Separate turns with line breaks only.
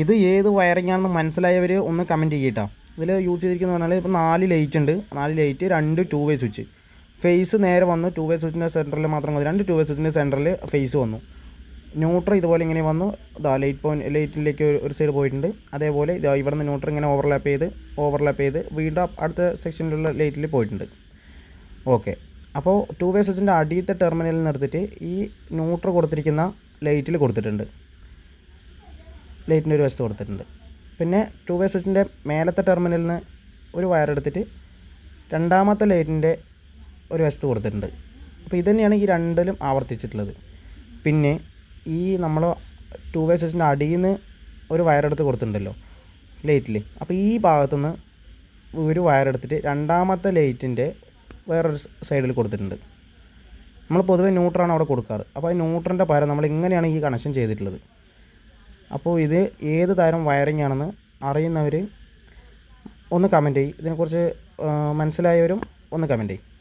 ഇത് ഏത് വയറിംഗ് ആണെന്ന് മനസ്സിലായവർ ഒന്ന് കമൻറ്റ് ചെയ്യട്ടോ. ഇതിൽ യൂസ് ചെയ്തിരിക്കുന്നത് പറഞ്ഞാൽ ഇപ്പോൾ 4 ലൈറ്റ് ഉണ്ട്, 4 ലൈറ്റ്, 2 2 വേ സ്വിച്ച്. ഫേസ് നേരെ വന്നു, 2 വേ സ്വിച്ചിൻ്റെ സെൻറ്ററിൽ മാത്രം മതി, 2 2 വേ സ്വിച്ചിൻ്റെ സെൻറ്ററിൽ ഫേസ് വന്നു. ന്യൂട്രൽ ഇതുപോലെ ഇങ്ങനെ വന്നു, ഇതാ ലൈറ്റിലേക്ക് ഒരു സൈഡ് പോയിട്ടുണ്ട്. അതേപോലെ ഇതാ ഇവിടെ നിന്ന് ന്യൂട്രൽ ഇങ്ങനെ ഓവർലാപ്പ് ചെയ്ത് വീണ്ടും അടുത്ത സെക്ഷനിലുള്ള ലൈറ്റിൽ പോയിട്ടുണ്ട്. ഓക്കെ, അപ്പോൾ 2 വേ സ്വിച്ചിൻ്റെ അടിയത്തെ ടെർമിനലിൽ നിന്ന് എടുത്തിട്ട് ഈ ന്യൂട്രൽ കൊടുത്തിരിക്കുന്ന ലൈറ്റിൽ കൊടുത്തിട്ടുണ്ട്, ലൈറ്റിൻ്റെ ഒരു വശത്ത് കൊടുത്തിട്ടുണ്ട്. പിന്നെ 2 വേ സ്വിച്ചിൻ്റെ മേലത്തെ ടെർമിനലിൽ നിന്ന് ഒരു വയർ എടുത്തിട്ട് രണ്ടാമത്തെ ലൈറ്റിൻ്റെ ഒരു വശത്ത് കൊടുത്തിട്ടുണ്ട്. അപ്പോൾ ഇതുതന്നെയാണ് ഈ രണ്ടിലും ആവർത്തിച്ചിട്ടുള്ളത്. പിന്നെ ഈ നമ്മൾ 2 വേ സ്വിച്ചിൻ്റെ അടിയിൽ നിന്ന് ഒരു വയറെടുത്ത് കൊടുത്തിട്ടുണ്ടല്ലോ ലൈറ്റിൽ, അപ്പോൾ ഈ ഭാഗത്തുനിന്ന് ഒരു വയറെടുത്തിട്ട് രണ്ടാമത്തെ ലൈറ്റിൻ്റെ വേറൊരു സൈഡിൽ കൊടുത്തിട്ടുണ്ട്. നമ്മൾ പൊതുവേ ന്യൂട്രാണ് അവിടെ കൊടുക്കാറ്. അപ്പോൾ ഈ ന്യൂട്രൻ്റെ പകരം നമ്മൾ ഇങ്ങനെയാണ് ഈ കണക്ഷൻ ചെയ്തിട്ടുള്ളത്. അപ്പോൾ ഇത് ഏത് തരം വയറിംഗ് ആണെന്ന് അറിയുന്നവർ ഒന്ന് കമൻറ്റ് ചെയ്യും. ഇതിനെക്കുറിച്ച് മനസ്സിലായവരും ഒന്ന് കമൻറ്റ് ചെയ്യും.